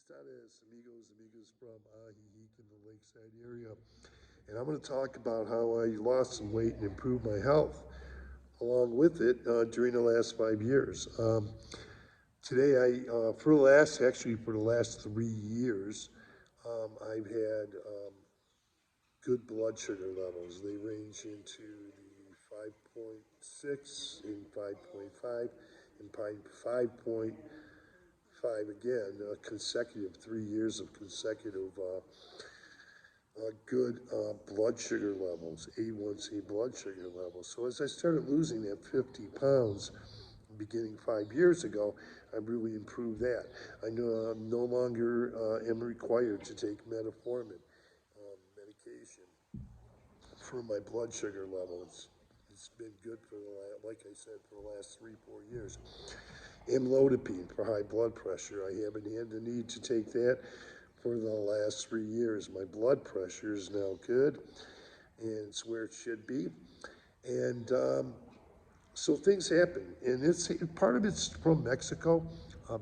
Buenas tardes, amigas from AJIJIC in the Lakeside area. And I'm going to talk about how I lost some weight and improved my health along with it during the last 5 years. Today, for the last 3 years, I've had good blood sugar levels. They range into the 5.6 and 5.5 and 5.5 again, consecutive 3 years of consecutive good blood sugar levels, A1C blood sugar levels. So as I started losing that 50 pounds beginning 5 years ago, I really improved that. I no longer am required to take metformin medication for my blood sugar levels. It's been good for like I said, for the last 3, 4 years. Amlodipine for high blood pressure. I haven't had the need to take that for the last 3 years. My blood pressure is now good, and it's where it should be. And so things happen, and it's part of it's from Mexico,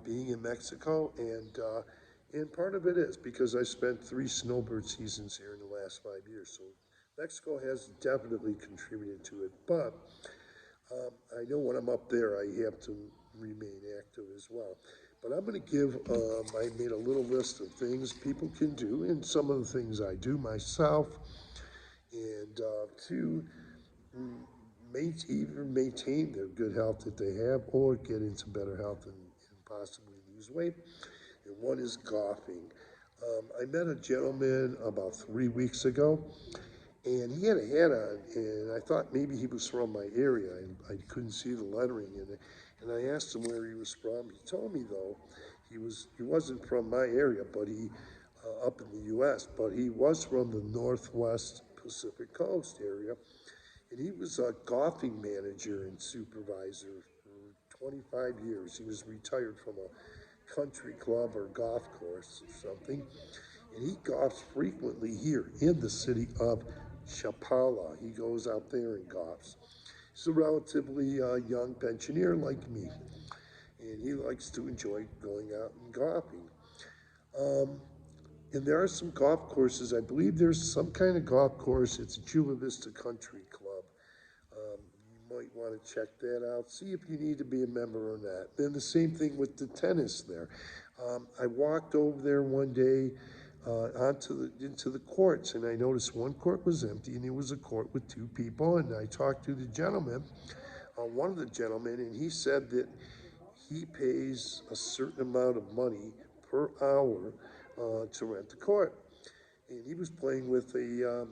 being in Mexico, and part of it is because I spent 3 snowbird seasons here in the last 5 years. So Mexico has definitely contributed to it, but I know when I'm up there, I have to remain active as well. But I'm going to give, I made a little list of things people can do, and some of the things I do myself, and to either maintain their good health that they have or get into better health and possibly lose weight. And one is golfing. I met a gentleman about 3 weeks ago, and he had a hat on, and I thought maybe he was from my area, and I couldn't see the lettering in it. And I asked him where he was from. He told me though he wasn't from my area, but he up in the U.S., but he was from the Northwest Pacific Coast area, and he was a golfing manager and supervisor for 25 years. He was retired from a country club or golf course or something, and he golfs frequently here in the city of Chapala. He goes out there and golfs. He's a relatively young pensioner like me, and he likes to enjoy going out and golfing. Um, and there are some golf courses. I believe there's some kind of golf course. It's a Chula Vista Country Club. You might want to check that out. See if you need to be a member or not. Then the same thing with the tennis there. I walked over there one day into the courts, and I noticed one court was empty, and it was a court with 2 people. And I talked to the gentleman, one of the gentlemen, and he said that he pays a certain amount of money per hour to rent the court. And he was playing with a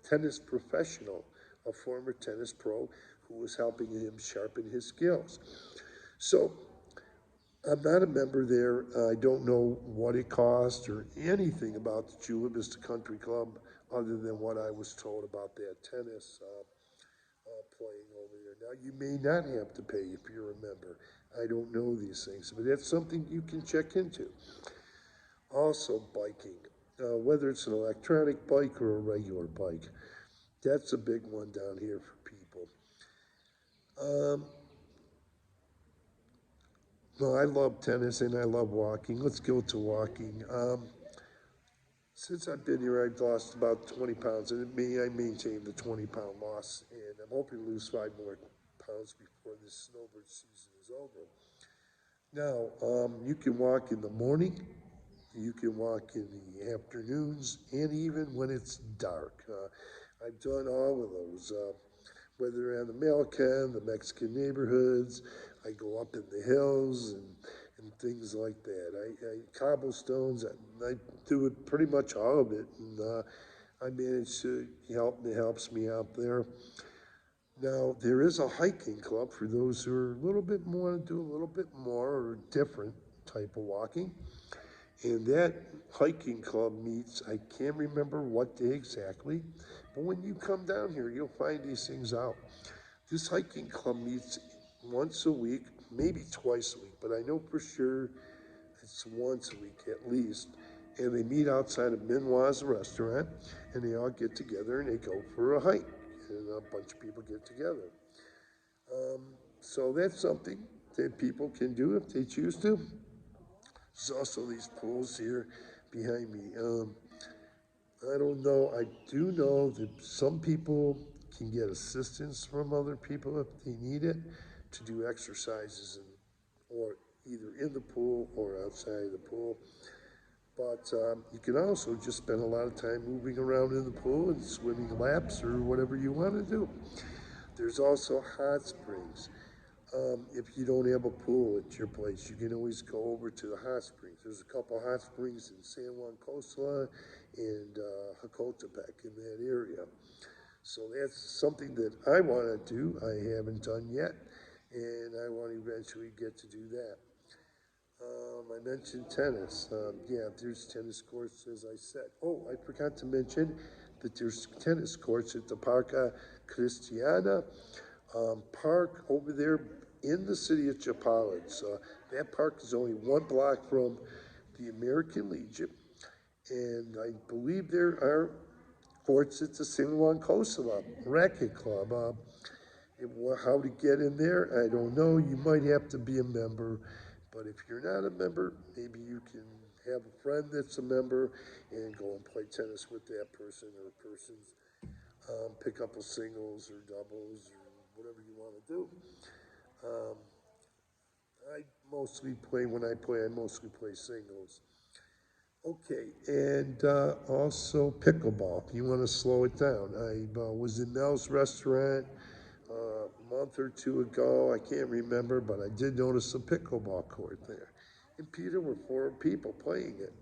tennis professional, a former tennis pro, who was helping him sharpen his skills. So I'm not a member there. I don't know what it costs or anything about the Chula Vista Country Club other than what I was told about that tennis playing over there. Now, you may not have to pay if you're a member. I don't know these things, but that's something you can check into. Also, biking, whether it's an electronic bike or a regular bike, that's a big one down here for people. Um, well, I love tennis and I love walking. Let's go to walking. Since I've been here, I've lost about 20 pounds, and I maintained the 20-pound loss, and I'm hoping to lose 5 more pounds before this snowbird season is over. Now, you can walk in the morning, you can walk in the afternoons, and even when it's dark. I've done all of those, whether on the Malcan, the Mexican neighborhoods, I go up in the hills and things like that. Cobblestones, I do it pretty much all of it, and I manage to it helps me out there. Now, there is a hiking club for those who are a little bit more, do a little bit more or different type of walking. And that hiking club meets, I can't remember what day exactly, but when you come down here, you'll find these things out. This hiking club meets once a week, maybe twice a week, but I know for sure it's once a week at least. And they meet outside of Minoir's restaurant, and they all get together and they go for a hike. And a bunch of people get together. So that's something that people can do if they choose to. There's also these pools here behind me. I don't know. I do know that some people can get assistance from other people if they need it to do exercises or either in the pool or outside of the pool. But you can also just spend a lot of time moving around in the pool and swimming laps or whatever you want to do. There's also hot springs. If you don't have a pool at your place, you can always go over to the hot springs. There's a couple hot springs in San Juan Costa and Jacotepec in that area. So that's something that I want to do. I haven't done yet, and I want to eventually get to do that. I mentioned tennis. Yeah, there's tennis courts, as I said. Oh, I forgot to mention that there's tennis courts at the Parca Cristiana park over there in the city of Chapala. So that park is only 1 block from the American Legion, and I believe there are courts at the San Juan Costa Racket Club. How to get in there, I don't know. You might have to be a member, but if you're not a member, maybe you can have a friend that's a member and go and play tennis with that person or persons. Pick up a singles or doubles or whatever you want to do. Um, I mostly play when I play. I mostly play singles. Okay, and also pickleball. If you want to slow it down, I was in Mel's restaurant a month or two ago. I can't remember, but I did notice a pickleball court there. And Peter were 4 people playing it.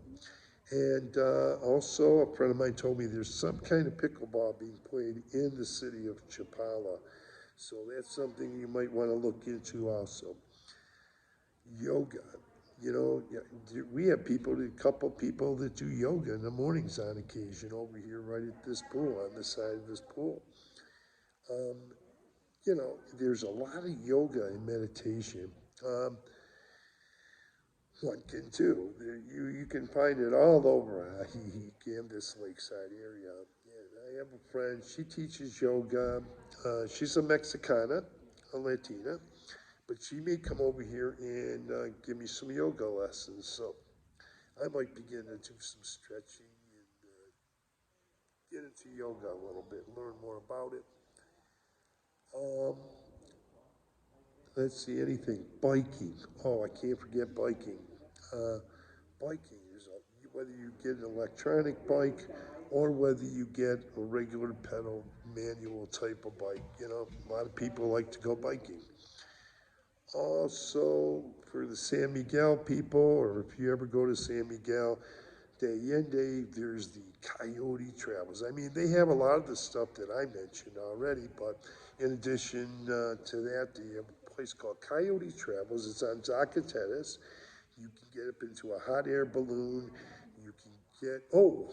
And also, a friend of mine told me there's some kind of pickleball being played in the city of Chapala. So that's something you might want to look into also. Yoga. You know, we have a couple people that do yoga in the mornings on occasion over here right at this pool, on the side of this pool. Um, you know, there's a lot of yoga and meditation. Um, one can do. You can find it all over in this lakeside area. And I have a friend, she teaches yoga. She's a Mexicana, a Latina, but she may come over here and give me some yoga lessons. So I might begin to do some stretching and get into yoga a little bit, learn more about it. Um, let's see, anything. Biking. Oh, I can't forget biking. Uh, biking is whether you get an electronic bike or whether you get a regular pedal manual type of bike. You know, a lot of people like to go biking. Also, for the San Miguel people, or if you ever go to San Miguel de Allende, there's the Coyote Travels. I mean, they have a lot of the stuff that I mentioned already, but in addition to that, they have a place called Coyote Travels. It's on Zacatecas. You can get up into a hot air balloon. You can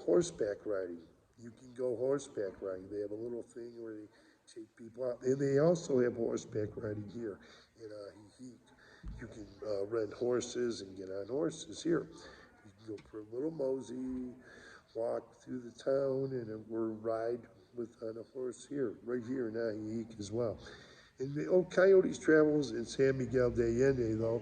horseback riding. You can go horseback riding. They have a little thing where they take people out. And they also have horseback riding here in Ajijic. You can rent horses and get on horses here. You can go for a little mosey, walk through the town, or ride on a horse here, right here in Ajijic as well. And the old Coyotes Travels in San Miguel de Allende, though,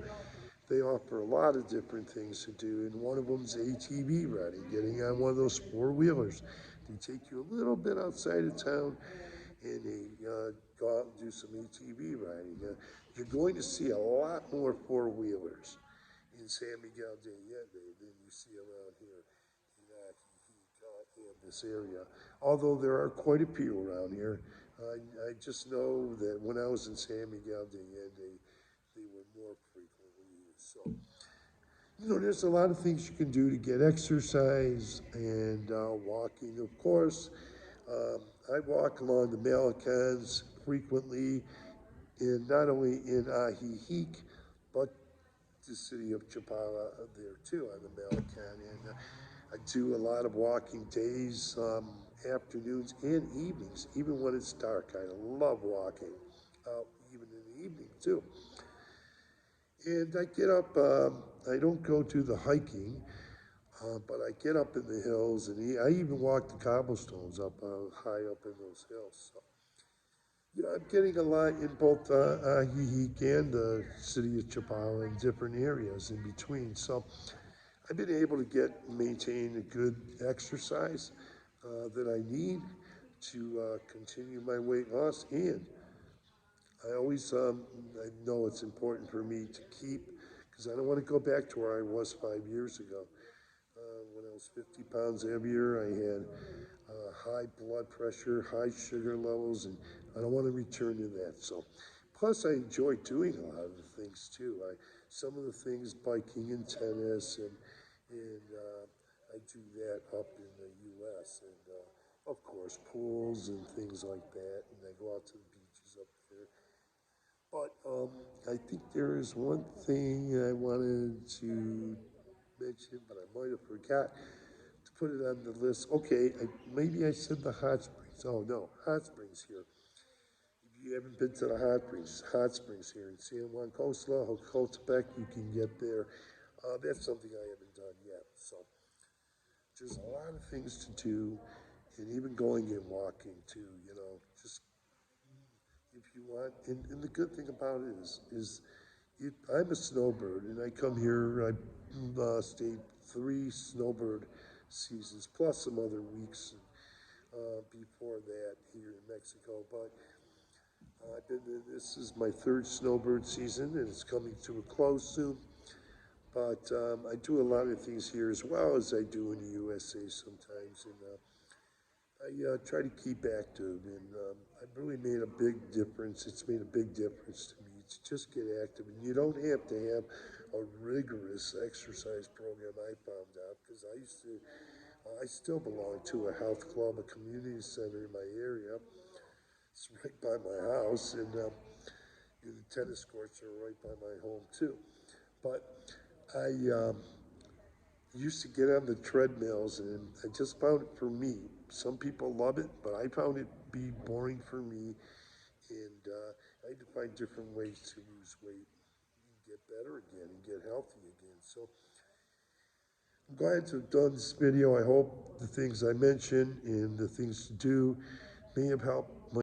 they offer a lot of different things to do, and one of them is ATV riding, getting on one of those 4-wheelers. They take you a little bit outside of town, and they go out and do some ATV riding. You're going to see a lot more 4-wheelers in San Miguel de Allende than you see around here in this area. Although there are quite a few around here, I just know that when I was in San Miguel de Allende, they were more frequently used. So, you know, there's a lot of things you can do to get exercise and walking, of course. Um, I walk along the Malecons frequently, not only in Ajijic, but the city of Chapala there too on the Malecon. And I do a lot of walking days, afternoons, and evenings, even when it's dark. I love walking out even in the evening too. And I get up, I don't go do the hiking, but I get up in the hills and I even walk the cobblestones up high up in those hills. So, you know, I'm getting a lot in both Ajijic and the city of Chapala in different areas in between. So I've been able to maintain a good exercise that I need to continue my weight loss, and I always I know it's important for me to keep, because I don't want to go back to where I was 5 years ago. When I was 50 pounds heavier, I had high blood pressure, high sugar levels, and I don't want to return to that. So, plus I enjoy doing a lot of the things too. Some of the things, biking and tennis, and I do that up in the U.S. and of course pools and things like that. And I go out to the beaches up there. But I think there is one thing I wanted to mention, but I might have forgot to put it on the list. Okay, maybe I said the hot springs. Oh no, hot springs here. If you haven't been to the hot springs here in San Juan Costa, Hocotepec, you can get there. That's something I haven't done yet. So there's a lot of things to do, and even going and walking too. Just if you want. And the good thing about it is I'm a snowbird, and I come here. I stayed 3 snowbird seasons plus some other weeks before that here in Mexico. But I've been. This is my third snowbird season, and it's coming to a close soon. But I do a lot of things here as well as I do in the USA sometimes, and I try to keep active, and I've really made a big difference. It's made a big difference to me to just get active, and you don't have to have a rigorous exercise program. I found out because I still belong to a health club, a community center in my area. It's right by my house, and the tennis courts are right by my home too. But I used to get on the treadmills, and I just found it for me. Some people love it, but I found it be boring for me, and I had to find different ways to lose weight and get better again and get healthy again. So I'm glad to have done this video. I hope the things I mentioned and the things to do may have helped